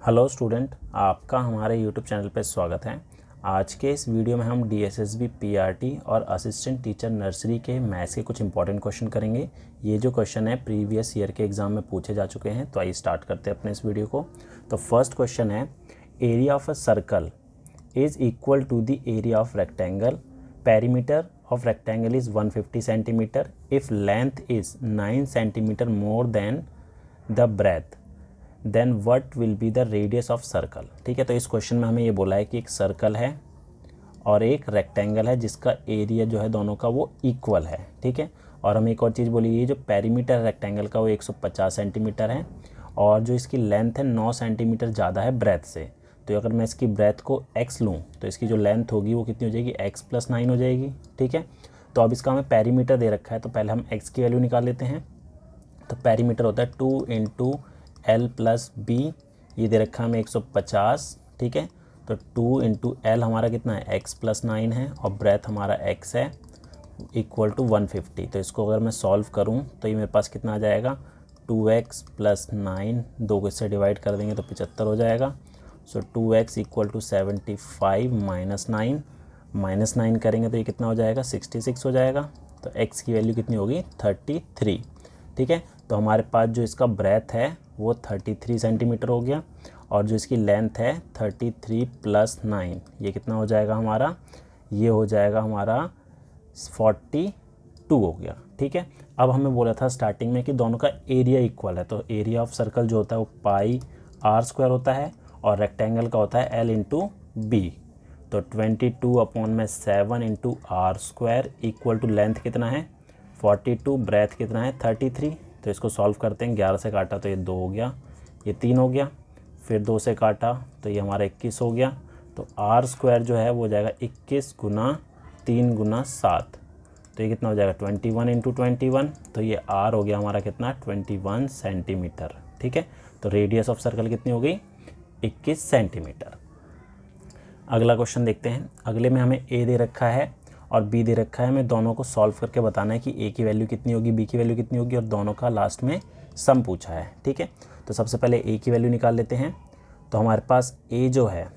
Hello student, आपका हमारे YouTube channel पर स्वागत है। आज के इस वीडियो में हम डीएसएसबी पीआरटी और असिस्टेंट टीचर नर्सरी के मैथ्स के कुछ इंपॉर्टेंट क्वेश्चन करेंगे। ये जो क्वेश्चन है प्रीवियस ईयर के एग्ज़ाम में पूछे जा चुके हैं। तो आइए स्टार्ट करते हैं अपने इस वीडियो को। तो फर्स्ट क्वेश्चन है, area of a circle is equal to the area of rectangle, perimeter of rectangle is 150 centimetre, if length is 9 centimetre more than the breadth, then what will be the radius of circle. ठीक है, तो इस question में हमें ये बोला है कि एक सर्कल है और एक रेक्टेंगल है जिसका एरिया जो है दोनों का वो इक्वल है। ठीक है, और हमें एक और चीज़ बोली, ये जो पेरीमीटर रेक्टेंगल का वो 150 सेंटीमीटर है और जो इसकी लेंथ है 9 सेंटीमीटर ज़्यादा है ब्रेथ से। तो अगर मैं इसकी ब्रेथ को x लूँ तो इसकी जो लेंथ होगी वो कितनी हो जाएगी, x + 9 हो जाएगी। ठीक है, तो अब इसका हमें पेरीमीटर दे रखा है तो पहले हम x की वैल्यू निकाल लेते हैं। तो पेरीमीटर होता है 2 × L + B, ये दे रखा है हमें 150। ठीक है, तो 2 × L हमारा कितना है, x + 9 है और ब्रेथ हमारा x है इक्वल टू 150। तो इसको अगर मैं सॉल्व करूं तो ये मेरे पास कितना आ जाएगा, 2x + 9, 2 को इससे डिवाइड कर देंगे तो 75 हो जाएगा। सो 2x = 75 - 9 करेंगे तो ये कितना हो जाएगा, 66 हो जाएगा। तो x की वैल्यू कितनी होगी, 33। ठीक है, तो हमारे पास जो इसका ब्रेथ है वो 33 सेंटीमीटर हो गया और जो इसकी लेंथ है 33 + 9, ये कितना हो जाएगा हमारा, ये हो जाएगा हमारा 42 हो गया। ठीक है, अब हमें बोला था स्टार्टिंग में कि दोनों का एरिया इक्वल है, तो एरिया ऑफ सर्कल जो होता है वो πr² होता है और रेक्टेंगल का होता है L × B। तो 22/7 × r² इक्वल टू लेंथ कितना है 42, ब्रेथ कितना है 33। तो इसको सॉल्व करते हैं, 11 से काटा तो ये 2 हो गया, ये 3 हो गया, फिर 2 से काटा तो ये हमारा 21 हो गया। तो r² जो है वो हो जाएगा 21 × 3 × 7, तो ये कितना हो जाएगा 21 × 21। तो ये r हो गया हमारा कितना, 21 सेंटीमीटर। ठीक है, तो रेडियस ऑफ सर्कल कितनी हो गई, 21 सेंटीमीटर। अगला क्वेश्चन देखते हैं। अगले में हमें a दे रखा है और b दे रखा है। हमें दोनों को सॉल्व करके बताना है कि a की वैल्यू कितनी होगी, b की वैल्यू कितनी होगी और दोनों का लास्ट में सम पूछा है। ठीक है, तो सबसे पहले a की वैल्यू निकाल लेते हैं। तो हमारे पास a जो है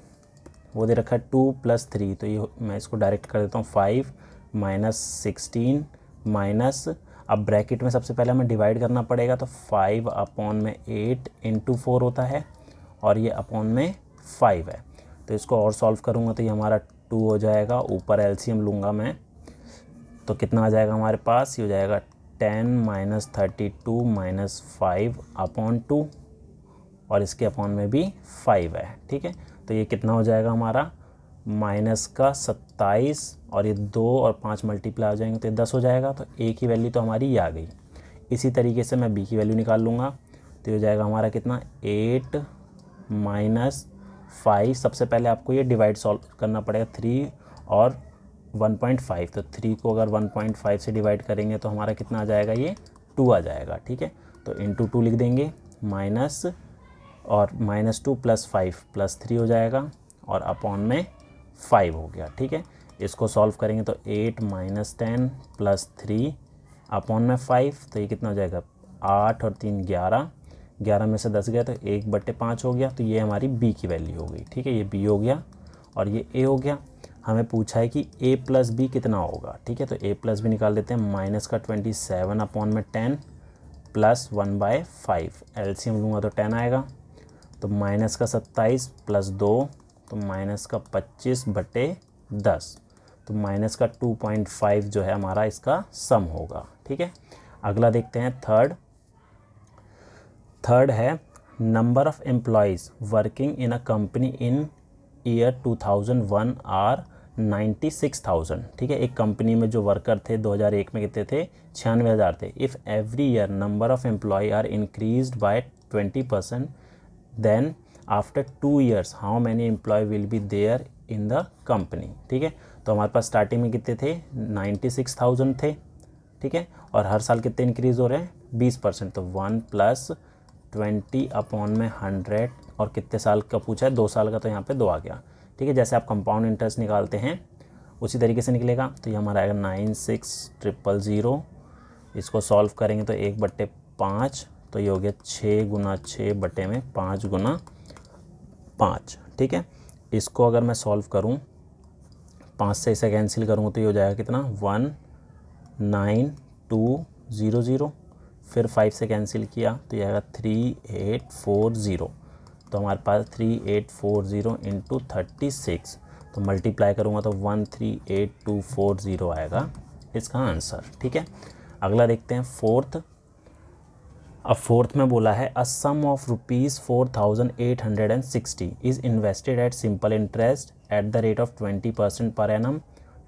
वो दे रखा है 2 + 3, तो ये मैं इसको डायरेक्ट कर देता हूँ 5 - 16 माइनस, अब ब्रैकेट में सबसे पहले हमें डिवाइड करना पड़ेगा। तो 5/8 × 4 होता है और ये अपॉन में 5 है। तो इसको और सॉल्व करूँगा तो ये हमारा 2 हो जाएगा, ऊपर एलसीएम लूँगा मैं तो कितना आ जाएगा हमारे पास, ये हो जाएगा 10 - 32 - 5/2 और इसके अपॉन में भी 5 है। ठीक है, तो ये कितना हो जाएगा हमारा -27 और ये 2 और 5 मल्टीप्लाई हो जाएंगे तो ये 10 हो जाएगा। तो a की वैल्यू तो हमारी ये आ गई। इसी तरीके से मैं b की वैल्यू निकाल लूँगा तो ये हो जाएगा हमारा कितना, 8 - 5। सबसे पहले आपको ये डिवाइड सॉल्व करना पड़ेगा, 3 और 1.5, तो 3 को अगर 1.5 से डिवाइड करेंगे तो हमारा कितना आ जाएगा, ये 2 आ जाएगा। ठीक है, तो × 2 लिख देंगे, माइनस और -2 + 5 + 3 हो जाएगा और अपॉन में 5 हो गया। ठीक है, इसको सॉल्व करेंगे तो 8 - 10 + 3 अपॉन में 5, तो ये कितना हो जाएगा, 8 और 3 11, 11 में से 10 गया तो 1/5 हो गया। तो ये हमारी b की वैल्यू हो गई। ठीक है, ये b हो गया और ये a हो गया। हमें पूछा है कि a + b कितना होगा। ठीक है, तो a + b निकाल देते हैं, -27/10 + 1/5, एलसीएम लूँगा तो 10 आएगा। तो -27 + 2 तो -25/10, तो -2.5 जो है हमारा इसका सम होगा। ठीक है, अगला देखते हैं थर्ड है, number of employees working in a company in year 2001 are 96,000। ठीक है, एक कंपनी में जो वर्कर थे 2001 में कितने थे, 96,000 थे। If every year number of employee are increased by 20%, then after 2 years how many employee will be there in the company. ठीक है, तो हमारे पास स्टार्टिंग में कितने थे, 96,000 थे। ठीक है, और हर साल कितने इंक्रीज़ हो रहे हैं, 20%, तो 1 + 20/100 और कितने साल का पूछा है, 2 साल का, तो यहाँ पे 2 आ गया। ठीक है, जैसे आप कंपाउंड इंटरेस्ट निकालते हैं उसी तरीके से निकलेगा। तो ये हमारा आएगा 96,000, इसको सॉल्व करेंगे तो 1/5, तो ये हो गया 6 × 6/5 5, ठीक है। इसको अगर मैं सॉल्व करूँ, 5 से इसे कैंसिल करूँ तो ये हो जाएगा कितना 19200, फिर 5 से कैंसिल किया तो ये आएगा 3840। तो हमारे पास 3840 इंटू 36, तो मल्टीप्लाई करूँगा तो 138240 आएगा इसका आंसर, ठीक है। अगला देखते हैं फोर्थ। अब फोर्थ में बोला है a sum of ₹4860 is invested at simple interest at the rate of 20% per annum.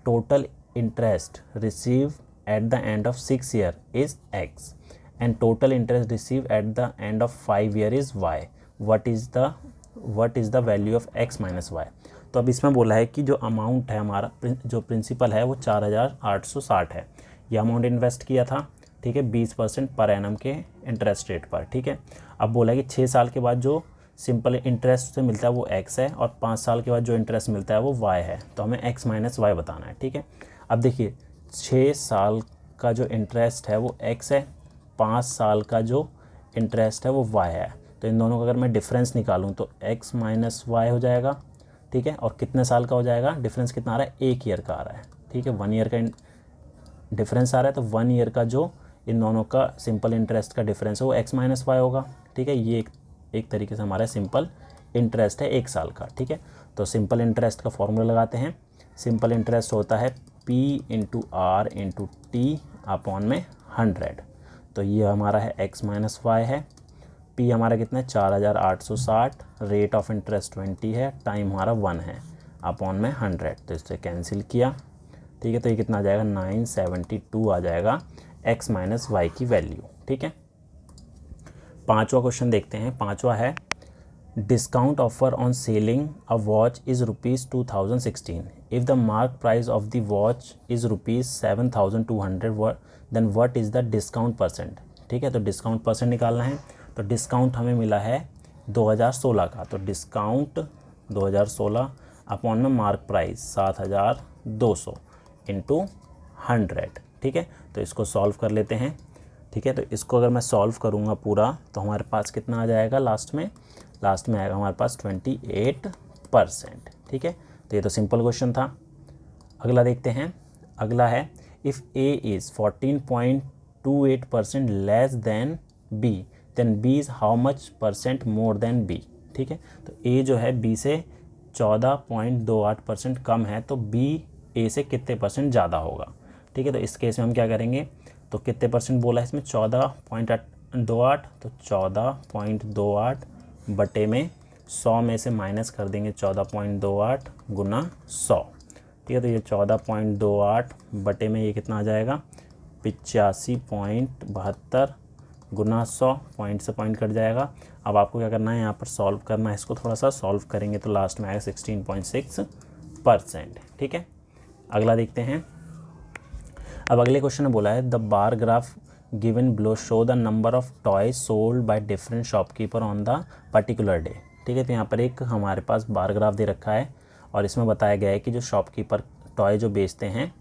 Total interest receive at the end of 6 year is X and total interest receive at the end of 5 year is Y। What is the value of X minus Y। तो अब इसमें बोला है कि जो amount है हमारा, जो प्रिंसिपल है वो 4860 है। ये अमाउंट इन्वेस्ट किया था, ठीक है, 20% पर एनम के इंटरेस्ट रेट पर, ठीक है। अब बोला है कि 6 साल के बाद जो सिंपल इंटरेस्ट से मिलता है वो X है और 5 साल के बाद जो इंटरेस्ट मिलता है वो Y है। तो हमें X माइनस Y बताना है, ठीक है। अब देखिए 6 साल का जो इंटरेस्ट है वो X है, 5 साल का जो इंटरेस्ट है वो Y है। तो इन दोनों का अगर मैं डिफरेंस निकालूँ तो X माइनस Y हो जाएगा, ठीक है। और कितने साल का हो जाएगा, डिफरेंस कितना आ रहा है, 1 ईयर का आ रहा है, ठीक है। 1 ईयर का डिफरेंस आ रहा है, तो 1 ईयर का जो इन दोनों का सिंपल इंटरेस्ट का डिफरेंस है वो X माइनस वाई होगा, ठीक है। ये एक तरीके से हमारा सिंपल इंटरेस्ट है 1 साल का, ठीक है। तो सिंपल इंटरेस्ट का फॉर्मूला लगाते हैं। सिंपल इंटरेस्ट होता है P into R into T upon में 100। तो ये हमारा है X माइनस वाई है। P हमारा कितना है 4860, रेट ऑफ इंटरेस्ट 20 है, टाइम हमारा 1 है, अपॉन में 100। तो इससे कैंसिल किया, ठीक है। तो ये कितना आ जाएगा 972 आ जाएगा X माइनस वाई की वैल्यू, ठीक है। पांचवा क्वेश्चन देखते हैं। पांचवा है discount offer on selling a watch is ₹2016 if the mark price of the watch is ₹7200 then what is the discount percent, ठीक है। तो डिस्काउंट परसेंट निकालना है। तो डिस्काउंट हमें मिला है 2016 का, तो डिस्काउंट 2016 अपॉन में मार्क प्राइस 7200 इंटू 100, ठीक है। तो इसको सॉल्व कर लेते हैं, ठीक है। तो इसको अगर मैं सॉल्व करूँगा पूरा तो हमारे पास कितना आ जाएगा, लास्ट में आएगा हमारे पास 28%, ठीक है। तो ये तो सिंपल क्वेश्चन था। अगला देखते हैं। अगला है if A is 14.28% less than B then B is how much percent more than B, ठीक है। तो A जो है B से 14.28% कम है, तो B A से कितने परसेंट ज़्यादा होगा, ठीक है। तो इस केस में हम क्या करेंगे, तो कितने परसेंट बोला है इसमें 14.28, तो 14.28 बटे में 100 में से माइनस कर देंगे 14.28 गुना 100, ठीक है। तो ये 14.28 बटे में ये कितना आ जाएगा 85.72 गुना 100, पॉइंट से पॉइंट कट जाएगा। अब आपको क्या करना है, यहाँ पर सॉल्व करना है। इसको थोड़ा सा सॉल्व करेंगे तो लास्ट में आएगा 16.6%, ठीक है। अगला देखते हैं। अब अगले क्वेश्चन में बोला है the bar graph given below show the number of toy sold by different shopkeeper on the particular day, ठीक है। तो यहाँ पर एक हमारे पास बार ग्राफ दे रखा है और इसमें बताया गया है कि जो शॉपकीपर टॉय जो बेचते हैं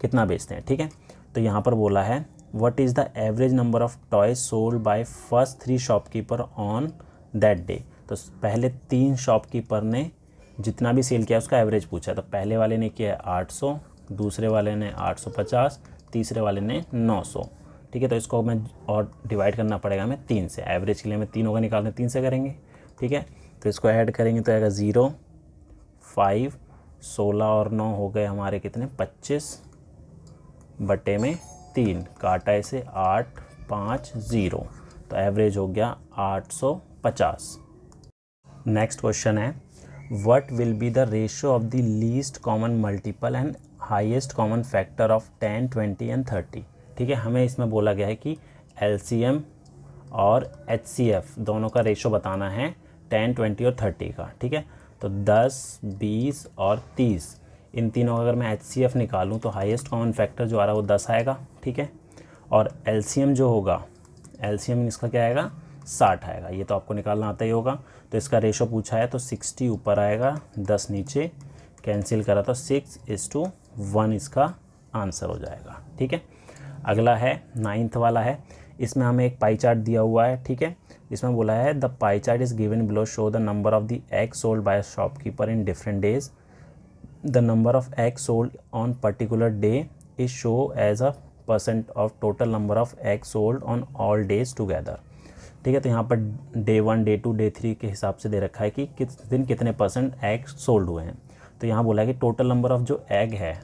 कितना बेचते हैं, ठीक है। तो यहाँ पर बोला है what is the average number of toy sold by first 3 shopkeeper on that day. तो पहले 3 शॉपकीपर ने जितना भी सेल किया उसका एवरेज पूछा। तो पहले वाले ने किया 800, दूसरे वाले ने 850, तीसरे वाले ने 900, ठीक है। तो इसको मैं और डिवाइड करना पड़ेगा हमें 3 से। एवरेज के लिए हमें 3 होगा निकालने, 3 से करेंगे, ठीक है। तो इसको ऐड करेंगे तो आएगा 0, 5, 16 और 9 हो गए हमारे कितने 25 बटे में 3, काटा इसे 8, 5, 0, तो एवरेज हो गया 850। नेक्स्ट क्वेश्चन है what will be the ratio of the least common multiple and highest common factor of 10, 20 and 30, ठीक है। हमें इसमें बोला गया है कि LCM और HCF दोनों का रेशियो बताना है 10, 20 और 30 का, ठीक है। तो 10, 20 और 30 इन तीनों का अगर मैं HCF निकालूं तो हाईएस्ट कॉमन फैक्टर जो आ रहा है वो 10 आएगा, ठीक है। और LCM जो होगा, LCM इसका क्या आएगा 60 आएगा। ये तो आपको निकालना आता ही होगा। तो इसका रेशो पूछा है तो 60 ऊपर आएगा, 10 नीचे, कैंसिल करा तो 6:1 इसका आंसर हो जाएगा, ठीक है। अगला है 9th वाला है इसमें हमें एक पाई चार्ट दिया हुआ है, ठीक है। इसमें बोला है the pie chart is given below, show the number of the egg sold by shopkeeper in different days, the number of egg sold on particular day is show as a % of total number of egg sold on all days together, ठीक है। तो यहाँ per day 1, day 2, day 3 के हिसाब से दे रखा है कि किस दिन कितने % एग सोल्ड हुए हैं। तो यहाँ बोला है कि टोटल नंबर ऑफ जो एग है,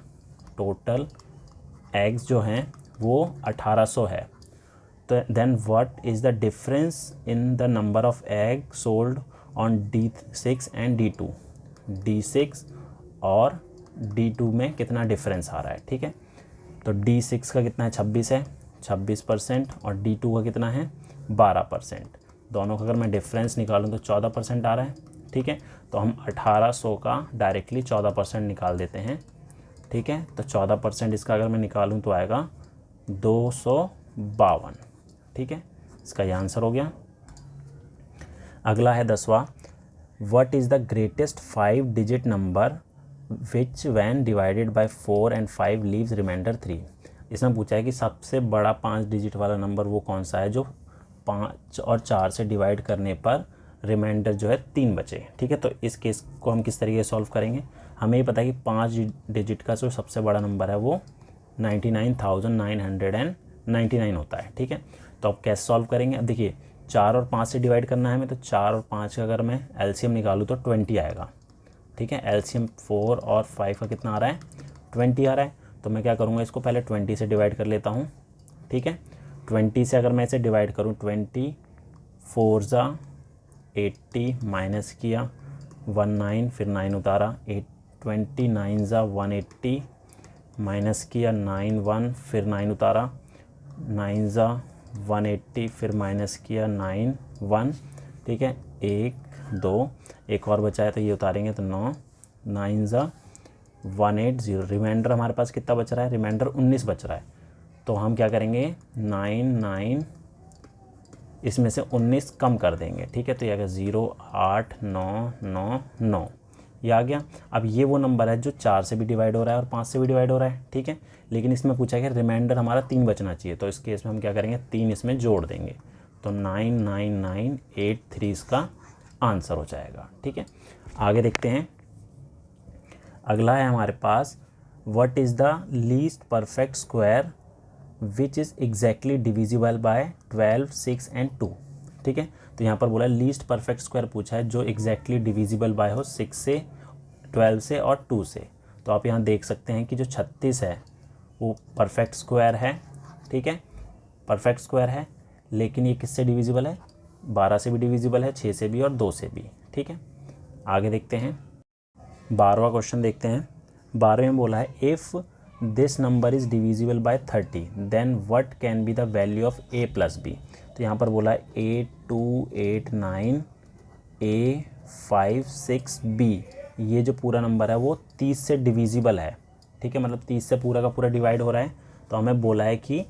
टोटल एग्स जो हैं वो 1800 है। तो then what is the difference in the number of egg sold on D6 and D2, D6 और D2 में कितना डिफरेंस आ रहा है, ठीक है। तो D6 का कितना है 26 है, 26%, और D2 का कितना है 12%। दोनों का अगर मैं डिफरेंस निकालूं तो 14% आ रहा है, ठीक है। तो हम 1800 का डायरेक्टली 14% निकाल देते हैं, ठीक है। तो 14% इसका अगर मैं निकालूं तो आएगा 252, ठीक है। इसका ये आंसर हो गया। अगला है 10वां, what is the greatest 5 digit number which when divided by 4 and 5 leaves remainder 3। इसमें पूछा है कि सबसे बड़ा 5 डिजिट वाला नंबर वो कौन सा है जो 5 और 4 से डिवाइड करने पर रिमाइंडर जो है 3 बचे, ठीक है। तो इस केस को हम किस तरीके से सॉल्व करेंगे, हमें ये पता है कि 5 डिजिट का जो सबसे बड़ा नंबर है वो 99,999 होता है, ठीक है। तो अब कैसे सॉल्व करेंगे, अब देखिए 4 और 5 से डिवाइड करना है हमें, तो 4 और 5 का अगर मैं एलसीएम निकालूँ तो 20 आएगा, ठीक है। एलसीएम 4 और 5 का कितना आ रहा है 20 आ रहा है। तो मैं क्या करूँगा, इसको पहले 20 से डिवाइड कर लेता हूँ, ठीक है। 20 से अगर मैं इसे डिवाइड करूँ, 20 4 ज़ा 80 माइनस किया 19, फिर 9 उतारा, 29 ज़ा 180 माइनस किया 9 1, फिर 9 उतारा, 9 ज़ा 180, फिर माइनस किया 9 1, ठीक है। 1 2, एक और बचा है तो ये उतारेंगे तो 9, 9 ज़ा 180, रिमाइंडर हमारे पास कितना बच रहा है, रिमाइंडर 19 बच रहा है। तो हम क्या करेंगे 9 9 इसमें से 19 कम कर देंगे, ठीक है। तो ये आ गया 0 8 9 9 9, ये आ गया। अब ये वो नंबर है जो 4 से भी डिवाइड हो रहा है और 5 से भी डिवाइड हो रहा है, ठीक है। लेकिन इसमें पूछा है कि रिमाइंडर हमारा 3 बचना चाहिए, तो इस केस में हम क्या करेंगे 3 इसमें जोड़ देंगे, तो 99983 इसका आंसर हो जाएगा, ठीक है। आगे देखते हैं। अगला है हमारे पास, what is the least perfect square which is exactly divisible by 12 6 and 2, ठीक है। तो यहाँ पर बोला लीस्ट परफेक्ट स्क्वायर पूछा है जो एग्जैक्टली डिविजिबल बाय हो 6 से, 12 से और 2 से। तो आप यहाँ देख सकते हैं कि जो 36 है वो परफेक्ट स्क्वायर है, ठीक है, परफेक्ट स्क्वायर है। लेकिन ये किससे डिविजिबल है, 12 से भी डिविजिबल है, 6 से भी और 2 से भी, ठीक है। आगे देखते हैं 12वां क्वेश्चन देखते हैं। 12वें में बोला है if this number is divisible by 30 then what can be the value of a plus b। तो यहाँ पर बोला है 8 2 8 9 a 5 6 b, ये जो पूरा नंबर है वो 30 से डिविजिबल है, ठीक है, मतलब 30 से पूरा का पूरा डिवाइड हो रहा है। तो हमें बोला है कि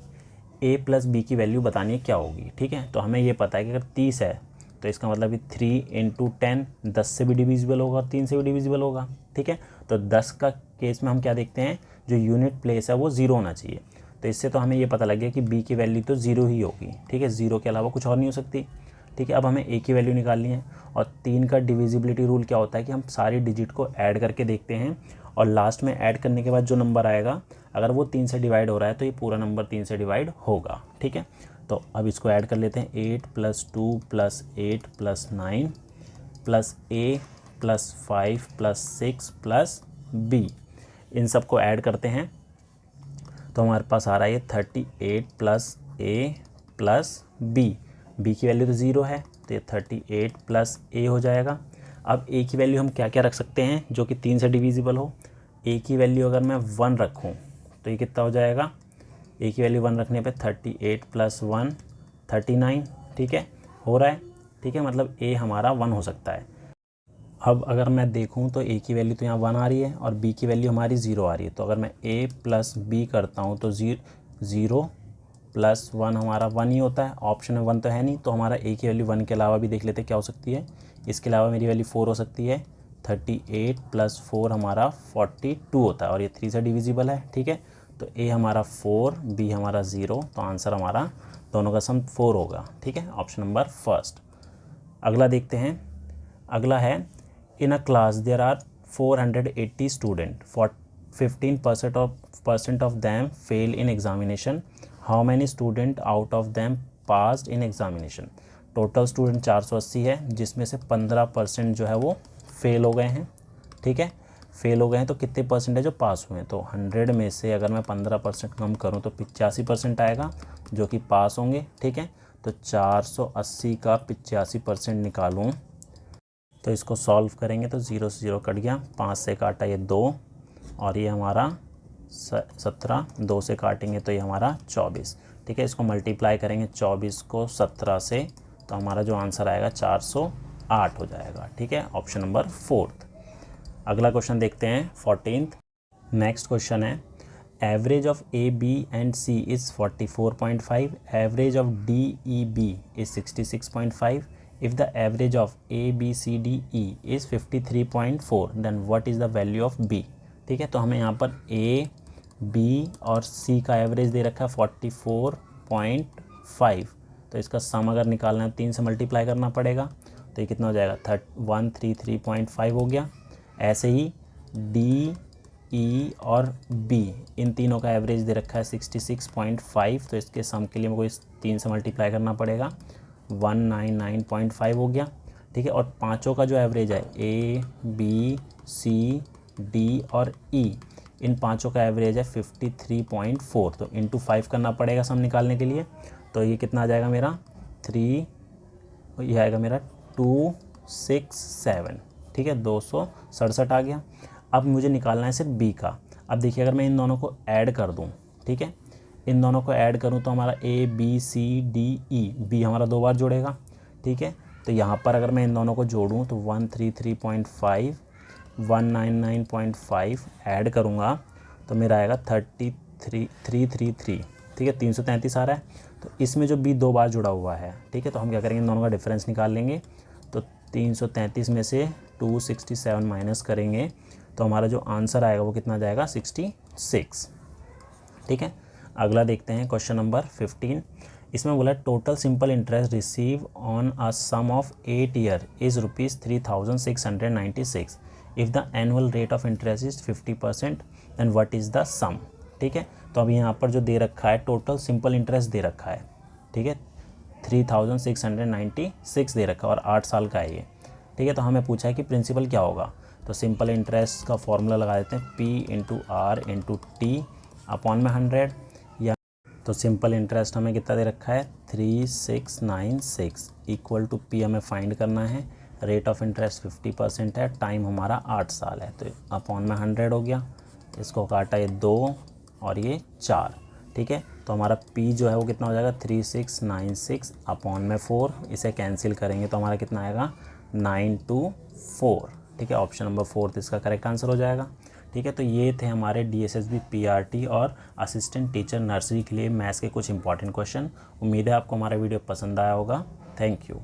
a प्लस बी की वैल्यू बतानी है क्या होगी, ठीक है। तो हमें ये पता है कि अगर 30 है तो इसका मतलब कि 3 × 10 10 से भी डिविजिबल होगा और 3 से भी डिविजिबल होगा, ठीक है। तो 10 का केस में हम क्या देखते हैं, जो यूनिट प्लेस है वो 0 होना चाहिए। तो इससे तो हमें ये पता लग गया कि b की वैल्यू तो 0 ही होगी, ठीक है, 0 के अलावा कुछ और नहीं हो सकती, ठीक है। अब हमें a की वैल्यू निकालनी है, और 3 का डिविजिबिलिटी रूल क्या होता है कि हम सारी डिजिट को ऐड करके देखते हैं, और लास्ट में ऐड करने के बाद जो नंबर आएगा अगर वो 3 से डिवाइड हो रहा है तो ये पूरा नंबर 3 से डिवाइड होगा, ठीक है। तो अब इसको ऐड कर लेते हैं, 8 + 2 + 8 + 9 + a + 5 + 6 + b, इन सब को ऐड करते हैं तो हमारे पास आ रहा है ये 38 + a + b। b की वैल्यू तो 0 है तो ये 38 + a हो जाएगा। अब a की वैल्यू हम क्या क्या रख सकते हैं जो कि 3 से डिविजिबल हो। a की वैल्यू अगर मैं 1 रखूं तो ये कितना हो जाएगा, a की वैल्यू 1 रखने पे 38 + 1 39, ठीक है, हो रहा है, ठीक है, मतलब a हमारा 1 हो सकता है। अब अगर मैं देखूं तो a की वैल्यू तो यहाँ 1 आ रही है और b की वैल्यू हमारी 0 आ रही है। तो अगर मैं a + b करता हूँ तो 0 + 1 हमारा 1 ही होता है, ऑप्शन में 1 तो है नहीं। तो हमारा a की वैल्यू 1 के अलावा भी देख लेते क्या हो सकती है, इसके अलावा मेरी वैल्यू 4 हो सकती है, 38 + 4 हमारा 42 होता है और ये 3 से डिविजिबल है, ठीक है। तो a हमारा 4, b हमारा 0, तो आंसर हमारा दोनों का सम 4 होगा, ठीक है, ऑप्शन नंबर फर्स्ट। अगला देखते हैं, अगला है in a class there are 480 student, 15% of them fail in examination, how many student out of them passed in examination. Total student 480 है, जिसमें से 15% जो है वो फेल हो गए हैं, ठीक है, फेल हो गए हैं तो कितने परसेंट है जो पास हुए हैं, तो 100 में से अगर मैं 15% कम करूं तो 85% आएगा जो कि पास होंगे, ठीक है। तो 480 का 85% निकालूं तो इसको सॉल्व करेंगे तो 0 से 0 कट गया, 5 से काटा ये 2 और ये हमारा 17, 2 से काटेंगे तो ये हमारा 24, ठीक है। इसको मल्टीप्लाई करेंगे 24 को 17 से तो हमारा जो आंसर आएगा 408 हो जाएगा, ठीक है, ऑप्शन नंबर फोर्थ। अगला क्वेश्चन देखते हैं 14th। नेक्स्ट क्वेश्चन है average of A B and C is 44.5, average of D E B is 66.5, if the average of A B C D E is 53.4 then what is the value of B, ठीक है। तो हमें यहाँ पर A B और सी का average दे रखा है 44.5, तो इसका सम अगर निकालना है 3 से मल्टीप्लाई करना पड़ेगा, तो ये कितना हो जाएगा 133.5 हो गया। ऐसे ही डी ई और बी इन तीनों का एवरेज दे रखा है 66.5, तो इसके सम के लिए मेरे को इस 3 से मल्टीप्लाई करना पड़ेगा, 199.5 हो गया, ठीक है। और पांचों का जो एवरेज है ए बी सी डी और ई, इन पांचों का एवरेज है 53.4, तो इंटू 5 करना पड़ेगा सम निकालने के लिए, तो ये कितना आ जाएगा मेरा 3, ये आएगा मेरा 267, ठीक है, 267 आ गया। अब मुझे निकालना है सिर्फ बी का। अब देखिए अगर मैं इन दोनों को ऐड कर दूं, ठीक है, इन दोनों को ऐड करूं तो हमारा A B C D E, B हमारा 2 बार जुड़ेगा, ठीक है। तो यहाँ पर अगर मैं इन दोनों को जोड़ूं तो 133.5 199.5 ऐड करूँगा तो मेरा आएगा 333, ठीक है, 333 आ रहा है। तो इसमें जो बी 2 बार जुड़ा हुआ है, ठीक है, तो हम क्या करेंगे इन दोनों का डिफरेंस निकाल लेंगे, तो 333 में से 267 माइनस करेंगे तो हमारा जो आंसर आएगा वो कितना जाएगा 66, ठीक है। अगला देखते हैं क्वेश्चन नंबर 15। इसमें बोला total simple interest receive on a sum of 8 year is ₹3696, if the annual rate of interest is 50% then what is the sum, ठीक है। तो अभी यहाँ पर जो दे रखा है टोटल सिंपल इंटरेस्ट दे रखा है, ठीक है, 3696 दे रखा है और 8 साल का है ये, ठीक है। तो हमें पूछा है कि प्रिंसिपल क्या होगा, तो सिंपल इंटरेस्ट का फॉर्मूला लगा देते हैं P into R into T upon में 100, या तो सिंपल इंटरेस्ट हमें कितना दे रखा है 3696 इक्वल टू P हमें फाइंड करना है, रेट ऑफ इंटरेस्ट 50% है, टाइम हमारा 8 साल है, तो अपॉन में 100 हो गया, इसको काटा ये 2 और ये 4, ठीक है। तो हमारा P जो है वो कितना हो जाएगा 3696 अपॉन में 4, इसे कैंसिल करेंगे तो हमारा कितना आएगा 924, ठीक है, ऑप्शन नंबर 4 इसका करेक्ट आंसर हो जाएगा, ठीक है। तो ये थे हमारे DSSB PRT और असिस्टेंट टीचर नर्सरी के लिए मैथ्स के कुछ इंपॉर्टेंट क्वेश्चन। उम्मीद है आपको हमारा वीडियो पसंद आया होगा। Thank you.